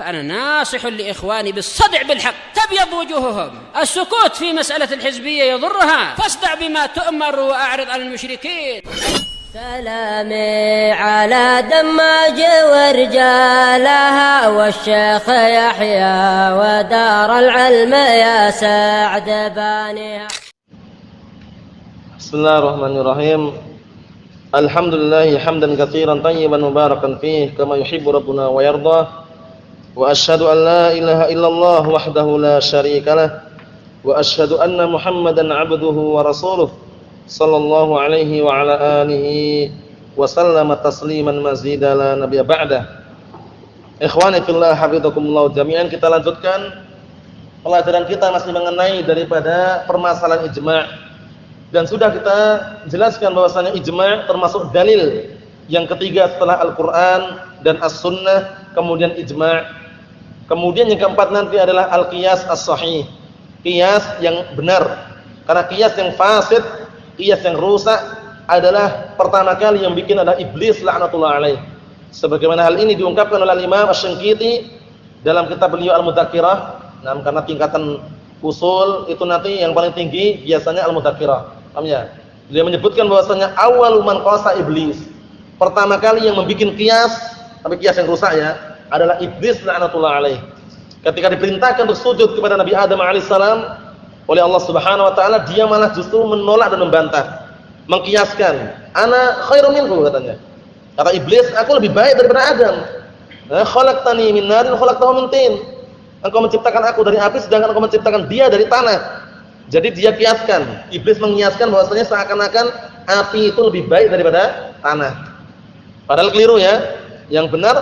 فأنا ناصح لإخواني بالصدع بالحق تبيض وجوههم. السكوت في مسألة الحزبية يضرها، فاصدع بما تؤمر وأعرض عن المشركين. سلامي على دماج ورجالها والشيخ يحيى ودار العلم يا سعد بانيها. Bismillahirrahmanirrahim. Alhamdulillah hamdan katsiran tayyiban mubarakan fihi kama yuhibbu rabbuna wa yardah. Wa asyhadu an la ilaha illallah wahdahu la syarikalah wa asyhadu anna Muhammadan 'abduhu wa rasuluh sallallahu alaihi wa ala alihi wa sallama tasliman mazida la nabiyya ba'dah. Ikhwani fillah hafizakumullah jami'an, kita lanjutkan pelajaran kita masih mengenai daripada permasalahan ijma'. Dan sudah kita jelaskan bahwasanya ijma' termasuk dalil yang ketiga setelah Al-Qur'an dan As-Sunnah, kemudian ijma'. Kemudian yang keempat nanti adalah al-qiyas as-sahih, qiyas yang benar. Karena qiyas yang fasid, qiyas yang rusak adalah pertama kali yang bikin adalah iblis laknatullah alaih. Sebagaimana hal ini diungkapkan oleh Imam Asy-Syanqiti dalam kitab beliau Al-Mudzakkirah. Nah, karena tingkatan usul itu nanti yang paling tinggi biasanya Al-Mudzakkirah. Paham ya? Dia menyebutkan bahwasanya awal man qasa iblis. Pertama kali yang membuat qiyas, tapi qiyas yang rusak ya, adalah iblis laknatullah alaih. Ketika diperintahkan untuk sujud kepada Nabi Adam alaihissalam oleh Allah Subhanahu wa taala, dia malah justru menolak dan membantah, mengkiaskan, ana khairum minhu katanya. Kata iblis, aku lebih baik daripada Adam. Khalaqtani min narin khalaqtahu min tin. Engkau menciptakan aku dari api sedangkan engkau menciptakan dia dari tanah. Jadi dia kiaskan, iblis mengiaskan bahwasanya seakan-akan api itu lebih baik daripada tanah. Padahal keliru ya. Yang benar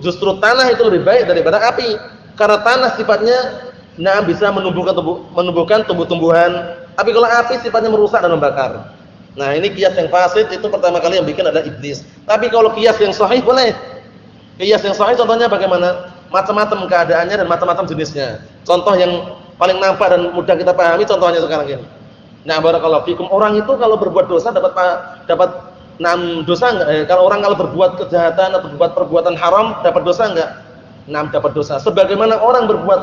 justru tanah itu lebih baik daripada api. Karena tanah sifatnya bisa menumbuhkan tumbuh-tumbuhan, tapi kalau api sifatnya merusak dan membakar. Nah, ini kias yang fasid itu pertama kali yang bikin adalah iblis. Tapi kalau kias yang sahih boleh. Kias yang sahih contohnya bagaimana? Macam-macam keadaannya dan macam-macam jenisnya. Contoh yang paling nampak dan mudah kita pahami contohnya sekarang ini. Nah, barakallahu fikum, orang itu kalau berbuat dosa dapat dosa enggak? Kalau berbuat kejahatan atau berbuat perbuatan haram dapat dosa enggak? Dapat dosa. Sebagaimana orang berbuat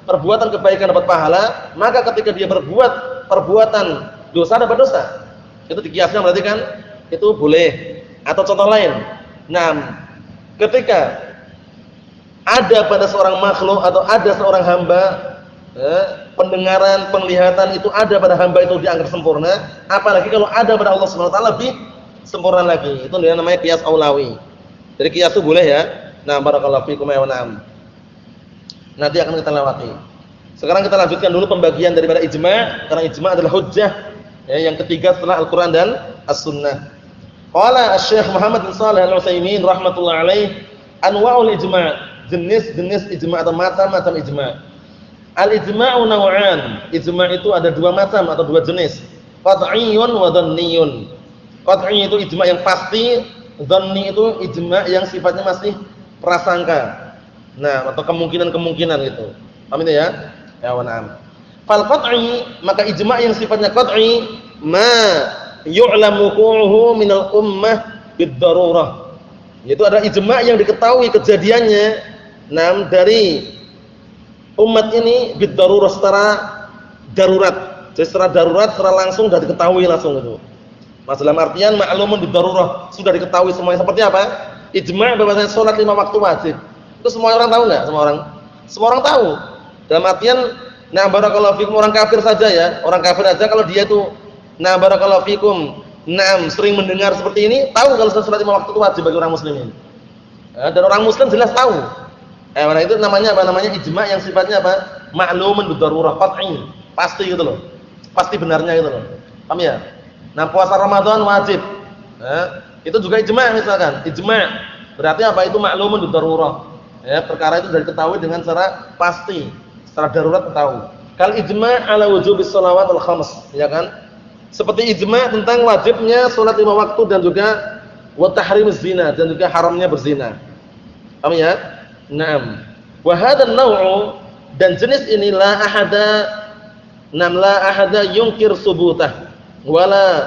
perbuatan kebaikan dapat pahala, maka ketika dia berbuat perbuatan dosa dapat dosa. Itu dikiaskan berarti kan itu boleh. Atau contoh lain. Ketika ada pada seorang makhluk atau ada seorang hamba, pendengaran, penglihatan itu ada pada hamba itu dianggap sempurna, apalagi kalau ada pada Allah Subhanahu wa taala lebih sempurna lagi. Itu namanya qiyas aulawi. Jadi qiyas itu boleh ya. Nah, barakallahu fikum ya wa na'am. Nanti akan kita lewati. Sekarang kita lanjutkan dulu pembagian daripada ijma', karena ijma' adalah hujjah ya, yang ketiga setelah Al-Qur'an dan As-Sunnah. Qala Asy-Syaikh Muhammad bin Shalih Al-Utsaimin rahimatullah alaih, anwa'ul ijma', jenis-jenis ijma' atau macam-macam ijma'. Al-ijma'u naw'an. Ijma' itu ada dua macam atau dua jenis. Qat'iyyun wa dhanniyun. Qat'i itu ijma' yang pasti, dhanni itu ijma' yang sifatnya masih prasangka. Nah, atau kemungkinan-kemungkinan gitu. Paham itu ya? Ya wa na'am. Fal qat'i, maka ijma' yang sifatnya qat'i ma yu'lamu wuqu'uhu minal ummah bid-darurah. Yaitu adalah ijma' yang diketahui kejadiannya dari umat ini bid-darurah secara darurat. Jadi secara darurat, secara langsung sudah diketahui langsung itu. Dalam artian ma'lumun bid-darurah, sudah diketahui semuanya. Seperti apa? Ijma' bahwasanya salat 5 waktu wajib. Itu semua orang tahu enggak? Semua orang tahu. Dalam artian barakallahu fikum, orang kafir saja ya. Orang kafir aja kalau dia itu barakallahu fikum, sering mendengar seperti ini, tahu kalau salat 5 waktu itu wajib bagi orang muslimin. Dan orang muslim jelas tahu. Mana itu namanya apa? Namanya ijma' yang sifatnya apa? Ma'lumun bid-darurah, qat'i. Pasti gitu loh. Pasti benarnya gitu loh. Paham ya? Puasa Ramadan wajib. Itu juga ijma' misalkan. Ijma' berarti apa? Itu ma'lumun bid-darurah. Ya, perkara itu sudah diketahui dengan secara pasti, secara darurat tahu. Kal ijma' ala wujubis shalawat al khams, ya kan? Seperti ijma' tentang wajibnya salat 5 waktu dan juga wa tahrimuz zina, dan juga haramnya berzina. Paham ya? Naam. Wa hadzal naw'u, dan jenis ini la ahada yunkir subutah wala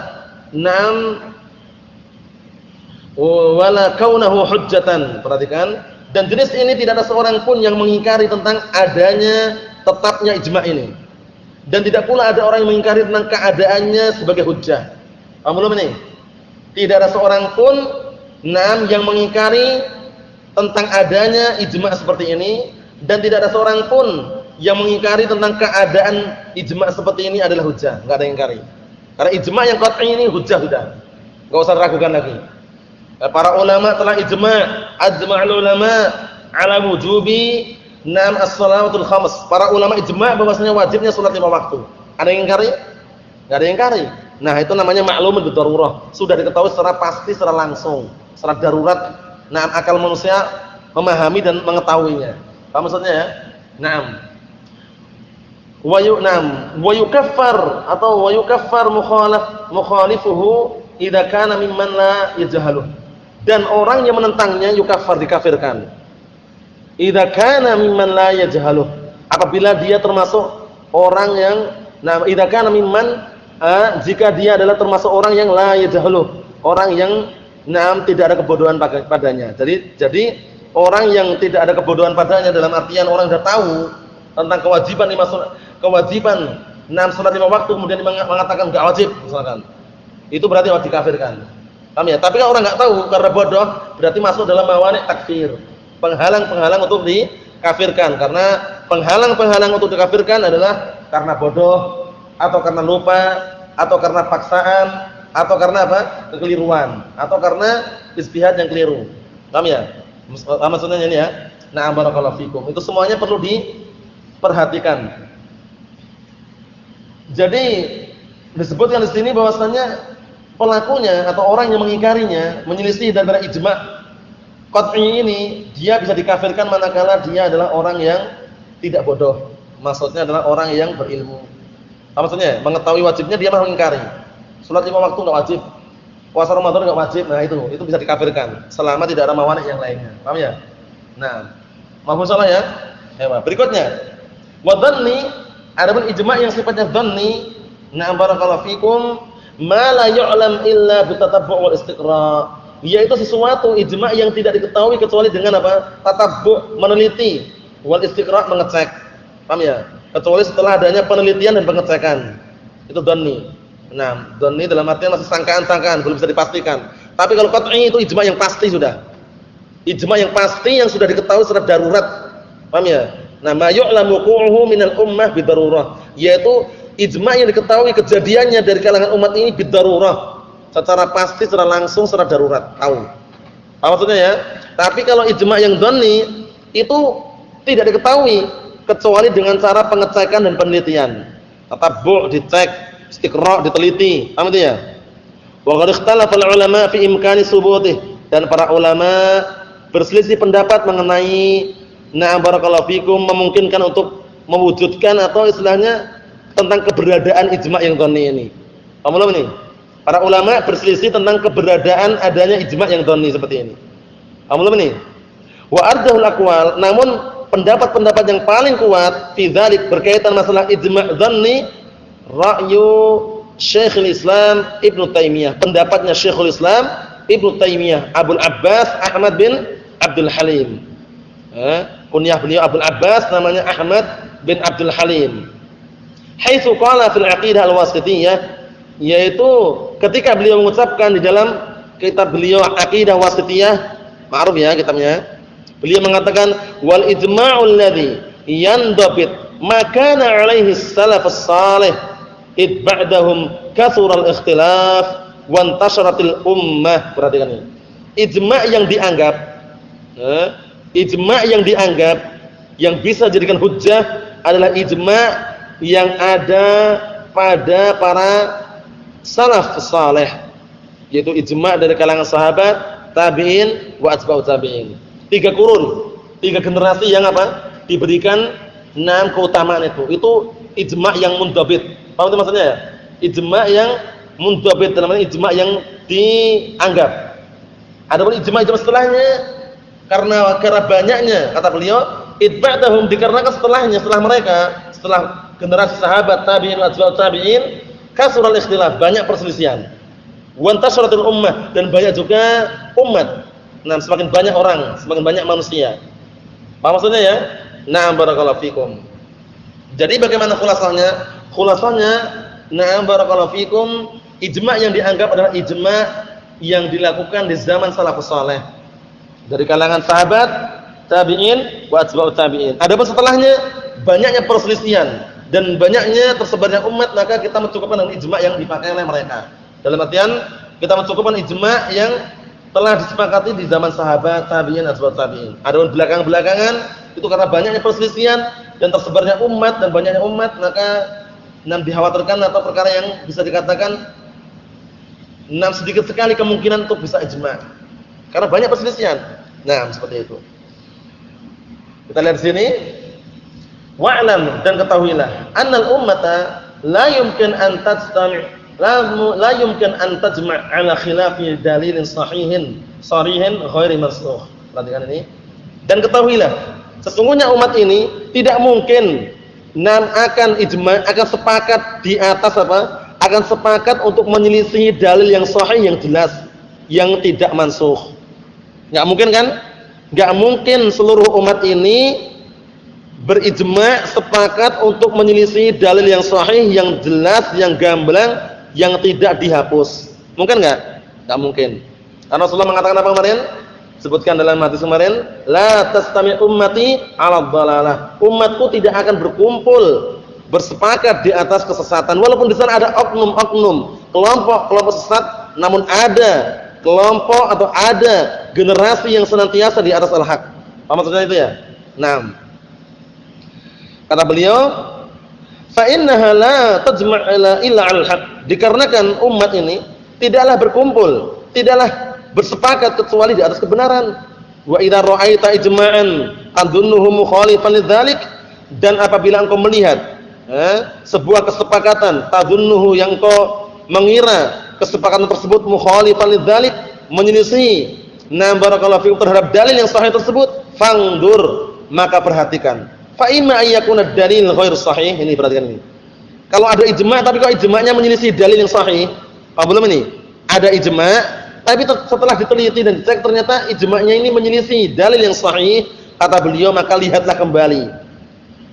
wala kaunahu hujjatan. Perhatikan, Dan jenis ini tidak ada seorang pun yang mengingkari tentang adanya tetapnya ijma' ini. Dan tidak pula ada orang yang mengingkari tentang keadaannya sebagai hujjah. Paham belum ini? Tidak ada seorang pun yang mengingkari tentang adanya ijma' seperti ini, dan tidak ada seorang pun yang mengingkari tentang keadaan ijma' seperti ini adalah hujjah. Enggak ada yang ingkari. Karena ijma' yang qat'i ini hujjah sudah. Enggak usah ragukan lagi. Para ulama telah ijma', ajma'ul ulama ala wujubi as-shalawatul khams. Para ulama ijma' bahwasanya wajibnya salat 5 waktu. Ada yang ingkari? Enggak ada yang ingkari. Nah, itu namanya ma'lumun bidarurah. Sudah diketahui secara pasti, secara langsung, secara darurat. Akal manusia memahami dan mengetahuinya. Apa maksudnya ya? Wa yukaffar mukhalifuhu idza kana mimman la yajhaluh. Dan orang yang menentangnya yukaffar, dikafirkan. Idza kana mimman la yajhaluh. Apabila dia termasuk orang yang idza kana mimman jika dia adalah termasuk orang yang la yajhaluh, orang yang tidak ada kebodohan padanya. Jadi orang yang tidak ada kebodohan padanya dalam artian orang sudah tahu tentang kewajiban salat 5 waktu kemudian mengatakan enggak wajib misalkan. Itu berarti wajib dikafirkan. Paham ya? Tapi kalau orang enggak tahu karena bodoh, berarti masuk dalam mawani' takfir. Penghalang-penghalang untuk dikafirkan, karena penghalang-penghalang untuk dikafirkan adalah karena bodoh atau karena lupa atau karena paksaan atau karena apa? Kekeliruan atau karena ijtihad yang keliru. Paham ya? Maksudnya ini ya. Barakallahu fikum. Itu semuanya perlu diperhatikan. Jadi disebutkan di sini bahwasanya pelakunya atau orang yang mengingkarinya, menyelisih daripada ijma' qat'i ini, dia bisa dikafirkan manakala dia adalah orang yang tidak bodoh. Maksudnya adalah orang yang berilmu. Apa maksudnya? Mengetahui wajibnya dia malah mengingkari. Salat 5 waktu enggak wajib. Puasa Ramadan enggak wajib. Nah, itu bisa dikafirkan selama tidak ada mawani' yang lainnya. Paham ya? Mahfuz salah ya? Berikutnya, wa dhanni, adapun ijma' yang sifatnya dhanni, barakallahu fikum, ma la yu'lam illa bi tatabbu' wal istiqra', yaitu sesuatu ijma' yang tidak diketahui kecuali dengan apa? Tatabbu', meneliti, wal istiqra', mengecek. Paham ya? Kecuali setelah adanya penelitian dan pengecekan. Itu dhanni. Dhanni dalam artian masih sangkaan-sangkaan, belum bisa dipastikan. Tapi kalau qat'i itu ijma' yang pasti sudah. Ijma' yang pasti yang sudah diketahui secara darurat. Paham ya? Ma yu'lamu wuqu'uhu minal ummah bidarurah, yaitu ijma' yang diketahui kejadiannya dari kalangan umat ini bidarurah, secara pasti, secara langsung, secara darurat, tahu. Apa maksudnya ya? Tapi kalau ijma' yang dhanni itu tidak diketahui kecuali dengan cara pengecekan dan penelitian. Tatabbu', dicek, istiqra', diteliti. Paham itu ya? Wa qad ikhtalafa al-ulama fi imkani subutih, dan para ulama berselisih pendapat mengenai barakallahu fikum, memungkinkan untuk mewujudkan atau istilahnya tentang keberadaan ijma' yang dhanni ini. Paham belum ini? Para ulama berselisih tentang keberadaan adanya ijma' yang dhanni seperti ini. Paham belum ini? Wa ardhul aqwal, namun pendapat-pendapat yang paling kuat fi dzalik berkaitan masalah ijma' dhanni, ra'yu Syekhul Islam Ibnu Taimiyah, pendapatnya Syekhul Islam Ibnu Taimiyah Abul Abbas Ahmad bin Abdul Halim. Kunyah beliau Abul Abbas, namanya Ahmad bin Abdul Halim. Haitsu qala fil aqidah al-wasithiyah, yaitu ketika beliau mengucapkan di dalam kitab beliau Aqidah Wasithiyah, ma'ruf ya kitabnya. Beliau mengatakan wal ijma'ul ladzi yandabit ma kana 'alaihi salafus salih id ba'dahum kathura al-ikhtilaf wa intasharatil ummah. Perhatikan ini. Ijma' yang dianggap yang bisa dijadikan hujjah adalah ijma' yang ada pada para salaf saleh, yaitu ijma' dari kalangan sahabat, tabi'in, wa atba'ut tabi'in. 3 kurun, 3 generasi yang apa? Diberikan 6 keutamaan itu. Itu ijma' yang mundhabit. Paham itu maksudnya ya? Ijma' yang mundhabit, dalam arti ijma' yang dianggap. Adapun ijma' setelahnya karena banyaknya, kata beliau, itba'dahum, dikarenakan setelahnya, setelah mereka, setelah generasi sahabat, tabi'in, atba'ut tabi'in, kasural ikhtilaf, banyak perselisihan. Wa intasharatil ummah, dan banyak juga umat Nah, semakin banyak orang, semakin banyak manusia. Paham maksudnya ya? Na'am barakallahu fikum. Jadi bagaimana khulasahnya? Khulasahnya, na'am barakallahu fikum, ijma' yang dianggap adalah ijma' yang dilakukan di zaman salafus saleh. Dari kalangan sahabat, tabi'in, wa atba'ut tabi'in. Adapun setelahnya banyaknya perselisihan dan banyaknya tersebarnya umat, maka kita mencukupkan dengan ijma' yang dipakai oleh mereka. Dalam artian kita mencukupkan ijma' yang telah disepakati di zaman sahabat, tabi'in, atba'ut tabi'in. Adapun belakangan-belakangan itu karena banyaknya perselisihan dan tersebarnya umat dan banyaknya umat, maka dikhawatirkan atau perkara yang bisa dikatakan sedikit sekali kemungkinan untuk bisa ijma' karena banyak perselisihan. Nah, seperti itu. Kita lihat di sini. Wa'lam, dan ketahuilah, annal ummata la yumkin an tajtami' la yumkin an tajma' ala khilafi dalilin sahihin sharihin ghairi mansukh. Perhatikan ini. Dan ketahuilah, sesungguhnya umat ini tidak mungkin akan ijma', akan sepakat di atas apa? Akan sepakat untuk menyelisihi dalil yang sahih yang jelas, yang tidak mansukh. Enggak mungkin kan? Enggak mungkin seluruh umat ini berijma' sepakat untuk menyelisih dalil yang sahih, yang jelas, yang gamblang, yang tidak dihapus. Mungkin enggak? Enggak mungkin. Karena Rasulullah mengatakan apa kemarin? Sebutkan dalam hadis kemarin, la tastami' ummati 'ala dhalalah. Umatku tidak akan berkumpul bersepakat di atas kesesatan. Walaupun di sana ada oknum-oknum, kelompok-kelompok sesat, namun ada kelompok atau ada generasi yang senantiasa di atas al-haq. Apa maksudnya itu ya? Nah, kata beliau, fa innaha la tajma' illa 'alal haq. Dikarenakan umat ini tidaklah berkumpul, tidaklah bersepakat kecuali di atas kebenaran. Wa idza ra'aita ijma'an tadhunnuhu mukhalifan lidzalik, dan apabila engkau melihat sebuah kesepakatan, tadhunnuhu, yang engkau mengira kesepakatan tersebut mukhalifan lidzalik, menyelisih barakallahu fikum terhadap dalil yang sahih tersebut, fangdur, maka perhatikan. Fa imma ayyakuna dalil ghair sahih. Ini perhatikan ini. Kalau ada ijma' tapi kok ijma'nya menyelisih dalil yang sahih, apa belum ini? Ada ijma' tapi setelah diteliti dan dicek ternyata ijma'nya ini menyelisih dalil yang sahih, kata beliau, maka lihatlah kembali.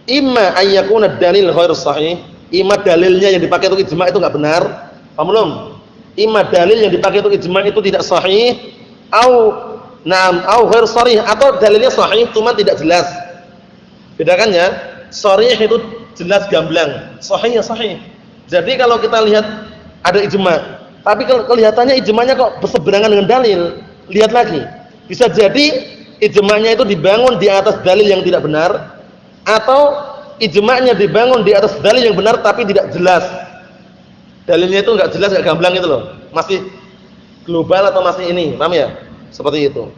Imma ayyakuna dalil ghair sahih, imma dalilnya yang dipakai untuk ijma' itu enggak benar. Paham belum? Imma dalil yang dipakai untuk ijma' itu tidak sahih, au ghair sharih, atau dalilnya sahih cuma tidak jelas. Bedakannya, sharih itu jelas gamblang, sahih ya sahih. Jadi kalau kita lihat ada ijma', tapi kelihatannya ijma'nya kok berseberangan dengan dalil, lihat lagi. Bisa jadi ijma'nya itu dibangun di atas dalil yang tidak benar, atau ijma'nya dibangun di atas dalil yang benar tapi tidak jelas. Dalilnya itu enggak jelas, enggak gamblang itu loh. Masih global atau masih ini, paham ya? Seperti itu.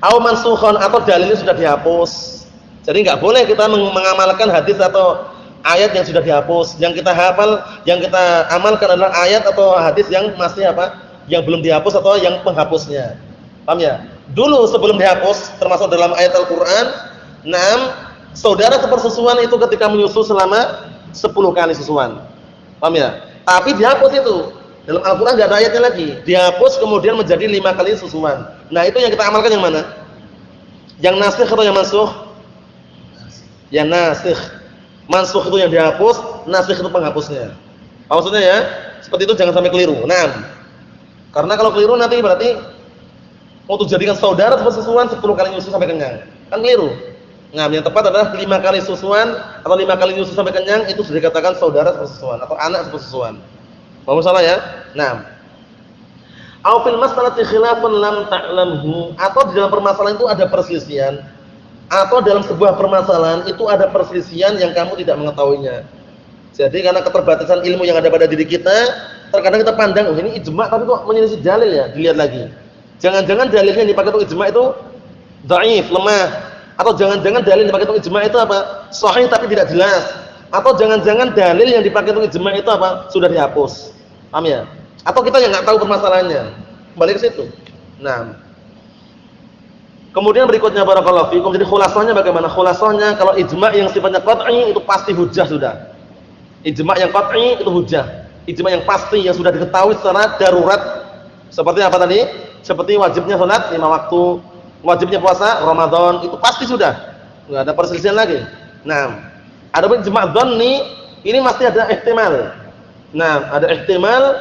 Au mansukhan, atau dalilnya sudah dihapus. Jadi enggak boleh kita mengamalkan hadis atau ayat yang sudah dihapus. Yang kita hafal, yang kita amalkan adalah ayat atau hadis yang masih apa? Yang belum dihapus atau yang penghapusnya. Paham ya? Dulu sebelum dihapus, termasuk dalam ayat Al-Qur'an, saudara sepersusuan itu ketika menyusu selama 10 kali susuan. Paham ya? Tapi dihapus itu. Dalam Al-Qur'an enggak ada ayatnya lagi. Dihapus kemudian menjadi 5 kali susuan. Nah, itu yang kita amalkan yang mana? Yang nasikh atau yang mansukh? Yang nasikh. Mansukh itu yang dihapus, nasikh itu penghapusnya. Apa maksudnya ya? Seperti itu, jangan sampai keliru. Nah, karena kalau keliru nanti berarti untuk jadikan saudara sepersusuan 10 kali nyusu sampai kenyang. Kan keliru. Nah, yang tepat adalah 5 kali susuan atau 5 kali nyusu sampai kenyang, itu sudah dikatakan saudara sepersusuan atau anak sepersusuan. Paham salah ya? Nah, au fil mas'alati khilafun lam ta'lamhu, atau di dalam permasalahan itu ada perselisihan, atau dalam sebuah permasalahan itu ada perselisihan yang kamu tidak mengetahuinya. Jadi karena keterbatasan ilmu yang ada pada diri kita, terkadang kita pandang, oh ini ijma' tapi kok menyelisih dalil ya, dilihat lagi. Jangan-jangan dalilnya yang dipakai untuk ijma' itu dhaif, lemah, atau jangan-jangan dalil yang dipakai untuk ijma' itu apa? Sahih tapi tidak jelas. Atau jangan-jangan dalil yang dipakai untuk ijma' itu apa? Sudah dihapus. Paham ya? Atau kita yang enggak tahu permasalahannya. Kembali ke situ. Nah, kemudian berikutnya barakallahu fikum. Jadi khulasahnya bagaimana? Khulasahnya kalau ijma' yang sifatnya qat'i itu pasti hujjah sudah. Ijma' yang qat'i itu hujjah. Ijma' yang pasti yang sudah diketahui secara darurat. Seperti apa tadi? seperti wajibnya salat 5 waktu, wajibnya puasa Ramadan, itu pasti sudah. Enggak ada perselisihan lagi. Nah, adapun ijma' dhanni ini masih ada ihtimal. Nah, ada ihtimal.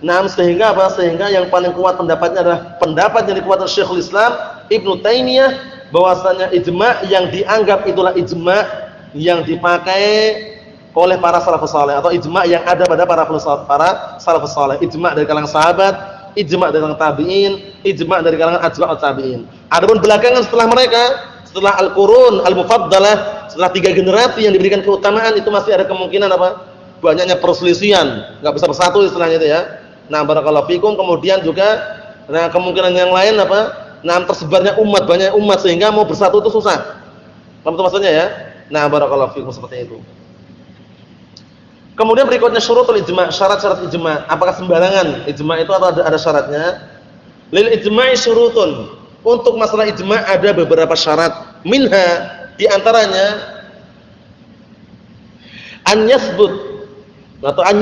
Nah, sehingga apa? Sehingga yang paling kuat pendapatnya adalah pendapat yang dikuatkan Syekhul Islam Ibnu Taimiyah, bahwasanya ijma' yang dianggap itulah ijma' yang dipakai oleh para salafus saleh, atau ijma' yang ada pada para salafus saleh, ijma' dari kalangan sahabat, ijma' dari kalangan tabi'in, ijma' dari kalangan atba'ut tabi'in. Adapun belakangan setelah mereka, setelah al-qurun al-mufaddalah, setelah 3 generasi yang diberikan keutamaan, itu masih ada kemungkinan apa? Banyaknya perselisihan, enggak bisa bersatu istilahnya itu ya. Nah, barakallahu fikum. Kemudian juga nah kemungkinan yang lain apa? Nah, tersebarnya umat, banyak umat sehingga mau bersatu itu susah. Paham itu maksudnya ya? Nah, barakallahu fikum, seperti itu. Kemudian berikutnya syurutul ijma', syarat-syarat ijma'. Apakah sembarangan ijma' itu atau ada syaratnya? Lil ijma'i syurutun. Untuk masalah ijma' ada beberapa syarat. Minha, di antaranya an yasbut atau an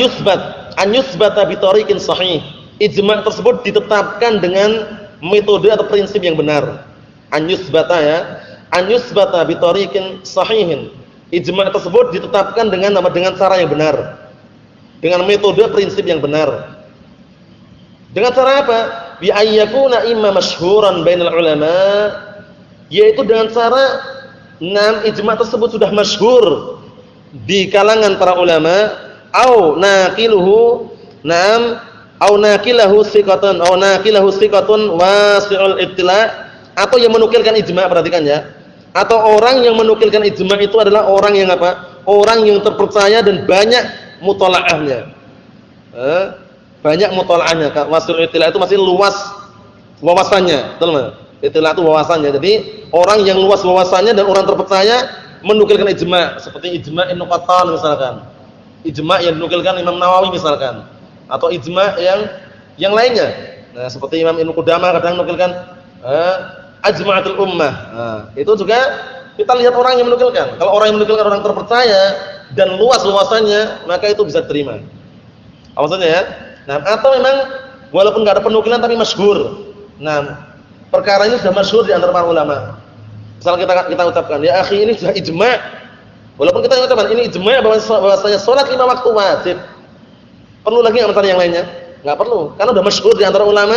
yusbata bi tariqin sahih. Ijma' tersebut ditetapkan dengan metode atau prinsip yang benar. An yusbata ya. An yusbata bi tariqin sahihin. Ijma' tersebut ditetapkan dengan cara yang benar, dengan metode prinsip yang benar. Dengan cara apa? Bi ayyakuna imma masyhuran bainal ulama, yaitu dengan cara ijma' tersebut sudah masyhur di kalangan para ulama, au naqiluhu thiqatun wasi'ul ittila', atau yang menukilkan ijma', perhatikan ya. Atau orang yang menukilkan ijma' itu adalah orang yang apa? Orang yang terpercaya dan banyak muthala'ahnya. Banyak muthala'ahnya. Wasul ittila' itu masih luas wawasannya, betul enggak? Ittila' itu wawasannya. Jadi orang yang luas wawasannya dan orang terpercaya menukilkan ijma', seperti ijma' Ibnu Qattan misalkan. Ijma' yang dinukilkan Imam Nawawi misalkan, atau ijma' yang lainnya. Nah, seperti Imam Ibnu Qudamah kadang menukilkan ajma'atul ummah. Nah, itu juga kita lihat orang yang menukilkan. Kalau orang yang menukilkan orang terpercaya dan luas wawasannya, maka itu bisa diterima. Apa maksudnya ya? Nah, atau memang walaupun enggak ada penukilan tapi masyhur. Nah, perkara ini sudah masyhur di antara para ulama. Misal kita ucapkan, ya akhi, ini sudah ijma'. Walaupun kita ucapkan ini ijma' bahwasanya salat 5 waktu wajib. Perlu lagi enggak mencari yang lainnya? Enggak perlu. Karena sudah masyhur di antara ulama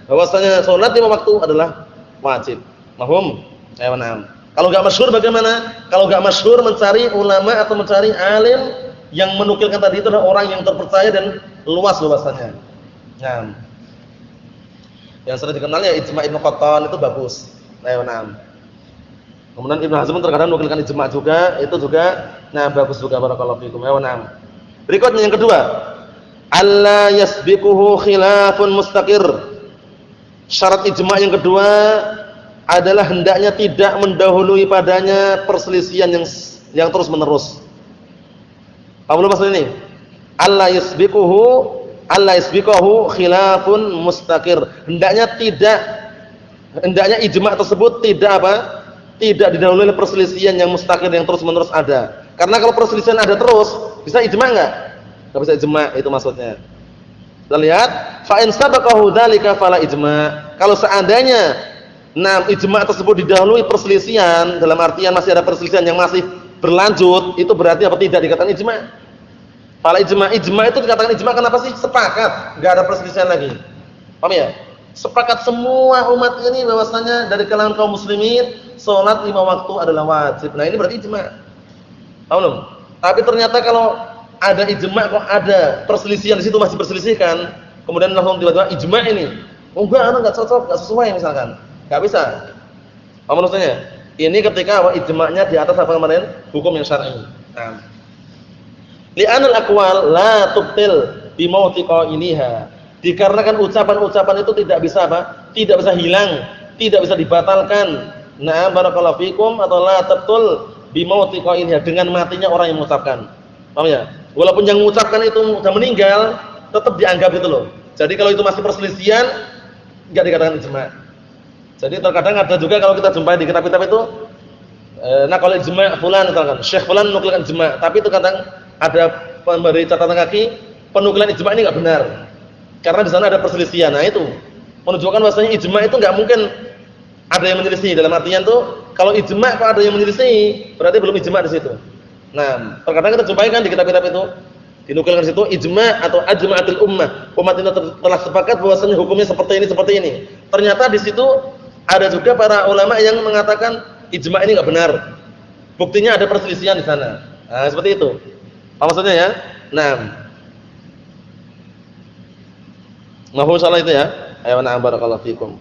bahwasanya salat 5 waktu adalah wajib. Mahum? Ya, benar. Kalau enggak masyhur bagaimana? Kalau enggak masyhur, mencari ulama atau mencari alim yang menukilkan tadi itu adalah orang yang terpercaya dan luas wawasannya. Nah, yang sering dikenalnya ijma' Ibnu Qattan itu bagus. Ya, benar. Kemudian Ibnu Hazm terkadang menukilkan ijma' juga, itu juga bagus juga, barakallahu fikum. Ya, benar. Berikutnya yang kedua, alla yasbiquhu khilafun mustaqir. Syarat ijma' yang kedua adalah hendaknya tidak mendahului padanya perselisihan yang terus menerus. Apa maksud ini? Allah yasbiquhu khilafun mustaqir. Hendaknya ijma' tersebut tidak didahului oleh perselisihan yang mustaqir, yang terus menerus ada. Karena kalau perselisihan ada terus, bisa ijma' enggak? Enggak bisa ijma', itu maksudnya. Kita lihat, fa in sabaqahu dzalika fala ijma'. Kalau seandainya ijma' tersebut didahului perselisihan, dalam artian masih ada perselisihan yang masih berlanjut, itu berarti apa? Tidak dikatakan ijma'. Fala ijma', ijma' itu dikatakan ijma' kenapa sih? Sepakat, enggak ada perselisihan lagi. Paham ya? Sepakat semua umat ini bahwasanya dari kalangan kaum muslimin salat 5 waktu adalah wajib. Nah, ini berarti ijma'. Paham belum? Tapi ternyata kalau ada ijma' kok ada perselisihan di situ, masih perselisihkan, kemudian langsung tiba-tiba ijma' ini. Oh enggak cocok, enggak sesuai misalkan. Enggak bisa. Apa maksudnya? Ini ketika ijma'nya di atas apa kemarin? Hukum yang syar'i. Nah. Li'anal aqwal la tubtil bi mauti qailiha. Dikarenakan ucapan-ucapan itu tidak bisa apa? Tidak bisa hilang, tidak bisa dibatalkan. Nah, barakallahu fikum, atau la tabtul bi mauti qailiha, dengan matinya orang yang mengucapkan. Paham ya? Walaupun yang mengucapkan itu sudah meninggal, tetap dianggap itu loh. Jadi kalau itu masih perselisihan, enggak dikatakan ijma'. Jadi terkadang ada juga kalau kita jumpai di kitab-kitab itu, kalau ijma' fulan misalkan, Syekh fulan menukilkan ijma', tapi itu kadang ada pemberi catatan kaki, penukilan ijma' ini enggak benar. Karena di sana ada perselisihan. Nah, itu menunjukkan bahwasanya ijma itu enggak mungkin ada yang menyelisih. Dalam artian tuh kalau ijma kalau ada yang menyelisih berarti belum ijma di situ. Nah, terkadang kita jumpai kan di kitab-kitab itu dinukilkan di situ ijma atau ajma'atul ummah. Umat ini telah sepakat bahwasanya hukumnya seperti ini. Ternyata di situ ada juga para ulama yang mengatakan ijma ini enggak benar. Buktinya ada perselisihan di sana. Nah, seperti itu. Apa maksudnya ya? Nah. Mahfum salah itu ya. Ayo na'am barakallahu fikum.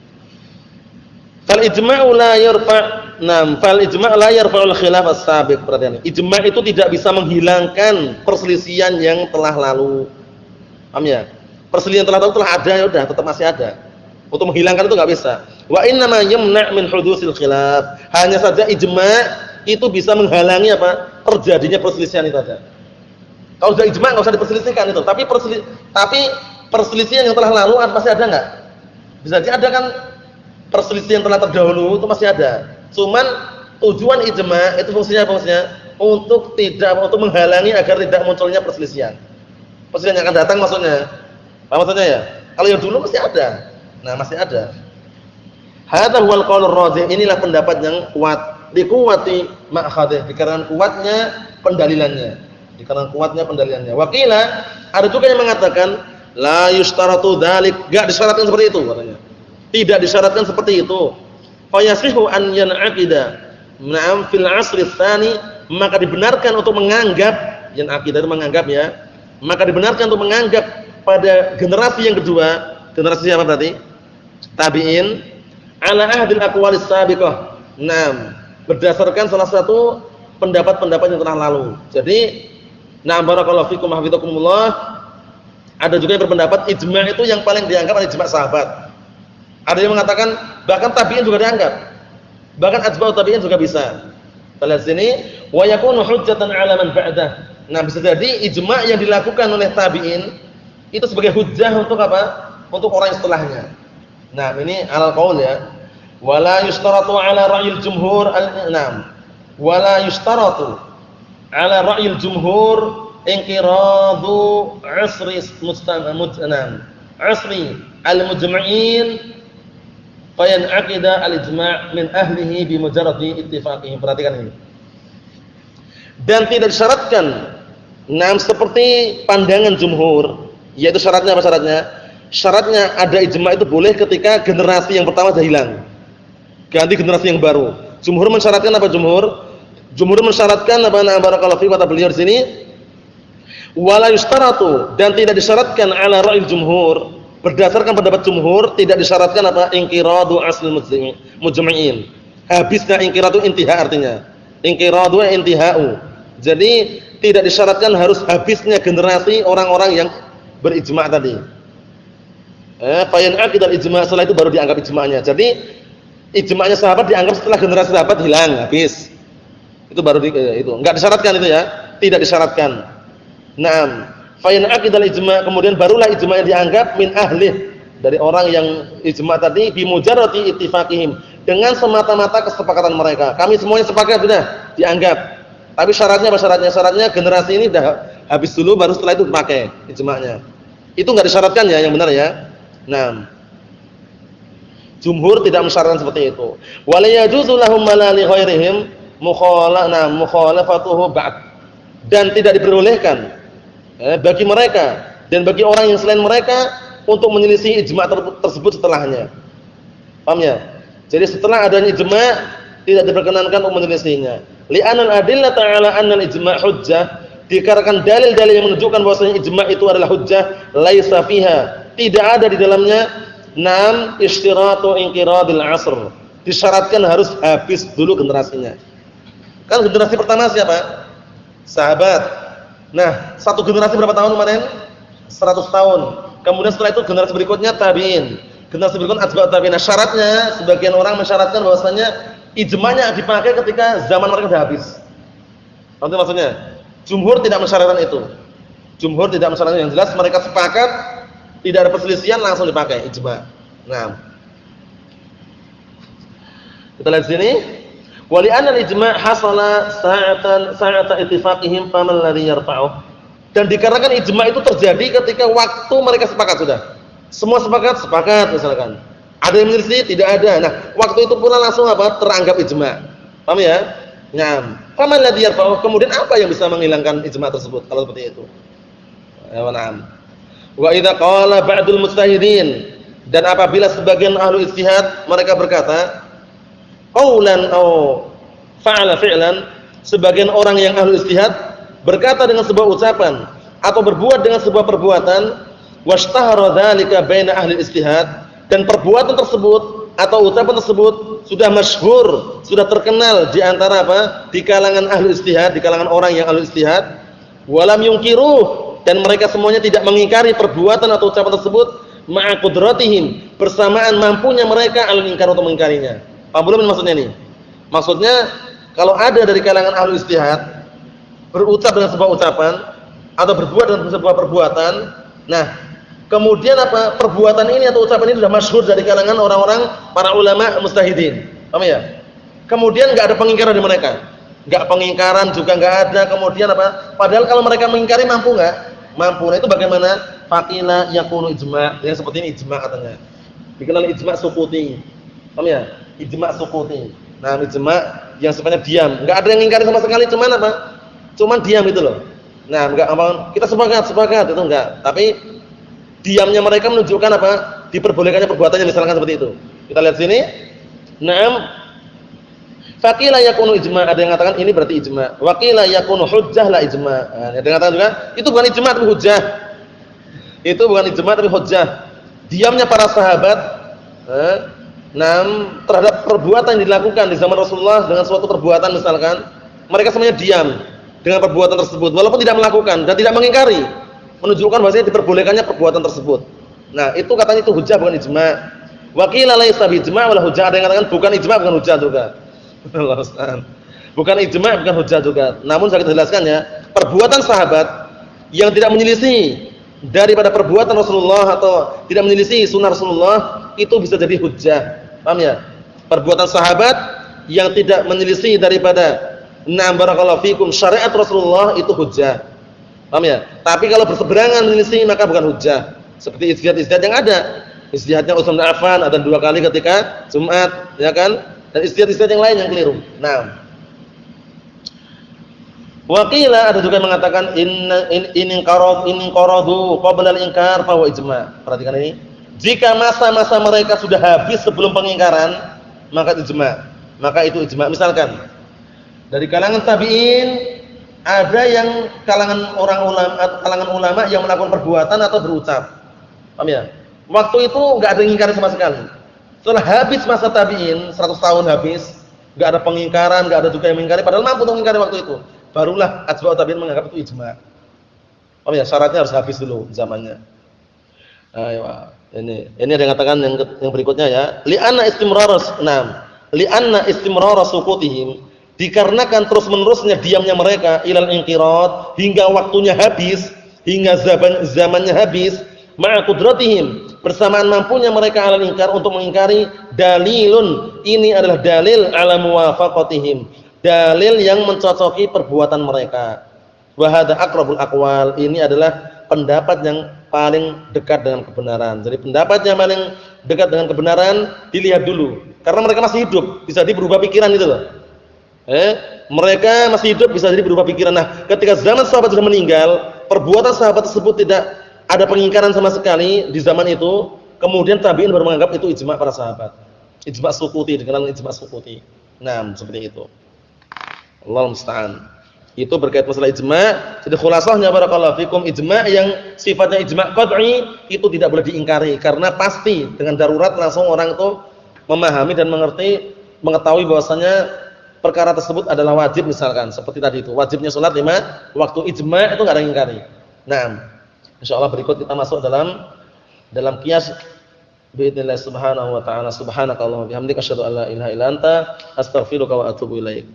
Fal ijma'u la yarfa'. Naam, fal ijma' la yarfa'ul khilaf as-sabiq. Perhatian. Ijma' itu tidak bisa menghilangkan perselisihan yang telah lalu. Paham ya? Perselisihan telah lalu telah ada ya udah, tetap masih ada. Untuk menghilangkan itu enggak bisa. Wa inna ma yamna' min hudutsil khilaf. Hanya saja ijma' itu bisa menghalangi apa? Terjadinya perselisihan itu saja. Kalau sudah ijma' enggak usah diperselisihkan itu. Tapi perselisihan yang telah lalu masih ada enggak? Bisa jadi ada kan perselisihan telah terdahulu itu masih ada. Cuman tujuan ijma' itu fungsinya untuk menghalangi agar tidak munculnya perselisihan. Perselisihan yang akan datang maksudnya. Apa maksudnya ya? Kalau yang dulu masih ada. Nah, masih ada. Hadza huwal qaulur rajih. Inilah pendapat yang kuat. Liquwati ma'khadih, dikarenakan kuatnya pendalilannya. Wakila ada juga yang mengatakan la yustaratu dzalik, enggak disyaratkan seperti itu katanya. Tidak disyaratkan seperti itu. Fa yasihu an yan'aqida na'am fil 'asri tsani, maka dibenarkan untuk menganggap yang aqidah itu menganggap ya. Maka dibenarkan untuk menganggap pada generasi yang kedua, generasi siapa berarti? Tabi'in ala ahdil aqwalis sabiqah. Naam, berdasarkan salah satu pendapat-pendapat yang telah lalu. Jadi, na'am barakallahu fikum hafizakumullah, ada juga yang berpendapat ijma' itu yang paling dianggap adalah ijma' sahabat. Ada yang mengatakan bahkan tabi'in juga dianggap. Bahkan atba'ut tabi'in juga bisa. Kita lihat sini, wa yakunu hujjatan 'ala man ba'dah. Nah, bisa jadi ijma' yang dilakukan oleh tabi'in itu sebagai hujjah untuk apa? Untuk orang yang setelahnya. Nah, ini al-qaul ya. Wala yustaratu 'ala ra'yil jumhur al-'nam. Wala yustaratu 'ala ra'yil jumhur inqiradu 'asri mustamudnam. 'Asri al-mujma'in fayan'aqida al-ijma' min ahlihi bi mujarradi ittifaqihim. Perhatikan ini. Dan tidak disyaratkan seperti pandangan jumhur, yaitu syaratnya apa syaratnya? Syaratnya ada ijma' itu boleh ketika generasi yang pertama sudah hilang. Ganti generasi yang baru. Jumhur mensyaratkan apa jumhur? Jumhur mensyaratkan apa? Na barakallahu fi kata beliau di sini. Wala yustaratu, dan tidak disyaratkan ala ra'il jumhur. Berdasarkan pendapat jumhur tidak disyaratkan apa? Inqiradu asl mujma'in. Habisnya inqiradu intihai artinya. Inqiradu intihau. Jadi tidak disyaratkan harus habisnya generasi orang-orang yang berijma' tadi. Fayan'aqid al-ijma', setelah itu baru dianggap ijma'nya. Jadi ijma'nya sahabat dianggap setelah generasi sahabat hilang, habis. Itu baru itu. Enggak disyaratkan itu ya, tidak disyaratkan. Naam. Fayan'aqid al-ijma', kemudian barulah ijma'nya dianggap min ahlih, dari orang yang ijma' tadi bi mujarrati ittifaqihim, dengan semata-mata kesepakatan mereka. Kami semuanya sepakat sudah dianggap. Tapi syaratnya apa syaratnya? Syaratnya generasi ini sudah habis dulu baru setelah itu dipakai ijma'nya. Itu enggak disyaratkan ya, yang benar ya. Nah, jumhur tidak mensyaratkan seperti itu. Wala yajuzu lahum la li ghairihim mukhalafatuhu ba'd. Dan tidak diperbolehkan bagi mereka dan bagi orang yang selain mereka untuk menyelisih ijma' tersebut setelahnya. Paham ya? Jadi setelah adanya ijma' tidak diperkenankan untuk menyelisihinya. Li'anal adillah ta'ala annal ijma' hujjah, dikarenakan dalil-dalil yang menunjukkan bahwasanya ijma' itu adalah hujjah, laisa fiha, tidak ada di dalamnya istiratu inqiradil asr. Disyaratkan harus habis dulu generasinya. Kan generasi pertama siapa? Sahabat. Nah, satu generasi berapa tahun kemarin? 100 tahun. Kemudian setelah itu generasi berikutnya tabi'in. Generasi berikutnya atba'ut tabi'in. Nah, syaratnya sebagian orang mensyaratkan bahwasanya ijma'nya dipakai ketika zaman mereka sudah habis. Apa maksudnya? Jumhur tidak mensyaratkan itu. Jumhur tidak mensyaratkan, yang jelas mereka sepakat tidak ada perselisihan langsung dipakai ijma'. Nah, kita lihat sini. Wa li'anna al-ijma' hasala sa'ata ittifaqihim faman alladhi yarfa'uh. Dan dikarenakan ijma' itu terjadi ketika waktu mereka sepakat sudah. Semua sepakat misalkan. Ada yang menyelisih? Tidak ada. Nah, waktu itu pula langsung apa? Teranggap ijma'. Paham ya? Naam. Faman ladzi yarfa'u? Kemudian apa yang bisa menghilangkan ijma' tersebut kalau seperti itu? Ya, na'am. Wa idza qala ba'dul mujtahidin, dan apabila sebagian ahli ijtihad mereka berkata, qaulan aw fa'ala fi'lan, sebagian orang yang ahli ijtihad berkata dengan sebuah ucapan atau berbuat dengan sebuah perbuatan, washtahara dzalika baina ahli ijtihad, dan perbuatan tersebut atau ucapan tersebut sudah masyhur, sudah terkenal di antara apa? Di kalangan ahli ijtihad, di kalangan orang yang ahli ijtihad, walam yungkiruh, dan mereka semuanya tidak mengingkari perbuatan atau ucapan tersebut, ma'a qudratihim, bersamaan mampunya mereka al-ingkar untuk mengingkarinya. Paham belum maksudnya ini? Maksudnya kalau ada dari kalangan ahli ijtihad berucap dengan sebuah ucapan atau berbuat dengan sebuah perbuatan, nah kemudian apa? Perbuatan ini atau ucapan ini sudah masyhur dari kalangan orang-orang para ulama mujtahidin. Paham ya? Kemudian enggak ada pengingkaran di mereka. Enggak pengingkaran juga enggak ada. Kemudian apa? Padahal kalau mereka mengingkari mampu enggak? Mampu. Nah itu bagaimana? Faqila yakunu ijma'. Yang seperti ini ijma' katanya. Dikenal ijma' sukuti. Paham ya? Ijma' sukuti. Nah, ijma' yang sifatnya diam. Enggak ada yang mengingkari sama sekali, cuman apa? Cuman diam itu loh. Nah, enggak apa? Kita sepakat itu enggak. Tapi diamnya mereka menunjukkan apa? Diperbolehkannya perbuatannya, misalkan seperti itu. Kita lihat sini. Naam. Faqila yakunu ijma', ada yang mengatakan ini berarti ijma'. Wa qila yakunu hujjah la ijma'. Nah, ada yang mengatakan juga itu bukan ijma' tapi hujjah. Itu bukan ijma' tapi hujjah. Diamnya para sahabat terhadap perbuatan yang dilakukan di zaman Rasulullah dengan suatu perbuatan misalkan, mereka semuanya diam dengan perbuatan tersebut walaupun tidak melakukan dan tidak mengingkari, menunjukkan bahwasanya diperbolehkannya perbuatan tersebut. Nah, itu katanya itu hujjah bukan ijma'. Wa qila laisa bi ijma' wala hujjah, ada yang mengatakan bukan ijma' bukan hujjah juga. Allah Ustaz. Bukan ijma' bukan hujjah juga. Namun saya jelaskan ya, perbuatan sahabat yang tidak menyelisih daripada perbuatan Rasulullah atau tidak menyelisih sunnah Rasulullah itu bisa jadi hujjah. Paham ya? Perbuatan sahabat yang tidak menyelisih daripada barakallahu fikum syariat Rasulullah itu hujjah. Paham ya? Tapi kalau berseberangan menyelisih maka bukan hujjah. Seperti ijtihad-ijtihad yang ada. Ijtihadnya Utsman bin Affan ada 2 kali ketika Jumat, ya kan? Dan ijtihad-ijtihad yang lain yang keliru. Nah. Wa qila, ada juga yang mengatakan in qaradu qabla al-inkar fa huwa ijma'. Perhatikan ini. Jika masa-masa mereka sudah habis sebelum pengingkaran, maka ijma'. Maka itu ijma'. Misalkan dari kalangan tabi'in ada yang kalangan ulama yang melakukan perbuatan atau berucap. Paham ya? Waktu itu enggak ada ingkar sama sekali. Setelah habis masa tabi'in, 100 tahun habis, enggak ada pengingkaran, enggak ada juga yang mengingkari padahal mampu untuk mengingkari waktu itu. Barulah atba'ut tabi'in menganggap itu ijma'. Paham ya? Syaratnya harus habis dulu zamannya. Ayo, ini ada yang katakan yang berikutnya ya. Li'anna istimrar sukutihim, dikarenakan terus-menerusnya diamnya mereka ilal inqirat hingga waktunya habis, hingga zamannya habis, ma'a qudratihim, bersamaan mampunya mereka alal ingkar untuk mengingkari, dalilun, ini adalah dalil ala muwafaqatihim, dalil yang mencocoki perbuatan mereka. Wa hadza aqrabul aqwal, ini adalah pendapat yang paling dekat dengan kebenaran. Jadi pendapat yang paling dekat dengan kebenaran dilihat dulu, karena mereka masih hidup, bisa jadi berubah pikiran itu loh. Mereka masih hidup bisa jadi berubah pikiran. Nah, ketika zaman sahabat sudah meninggal, perbuatan sahabat tersebut tidak ada pengingkaran sama sekali di zaman itu, kemudian tabi'in baru menganggap itu ijma' para sahabat. Ijma' sukuti, dikenal ijma' sukuti. Nah, seperti itu. Allahu musta'an. Itu berkait masalah ijma'. Jadi khulasahnya barakallahu fikum, ijma' yang sifatnya ijma' qat'i itu tidak boleh diingkari karena pasti dengan darurat langsung orang itu memahami dan mengetahui bahwasanya perkara tersebut adalah wajib, misalkan seperti tadi itu wajibnya salat 5 waktu, ijma' itu enggak ada yang ingkari. Nah, insyaallah berikut kita masuk dalam qiyas biidznillah subhanahu wa ta'ala. Subhanakallahumma bihamdika asyhadu an la ilaha illa anta astaghfiruka wa atubu ilaik.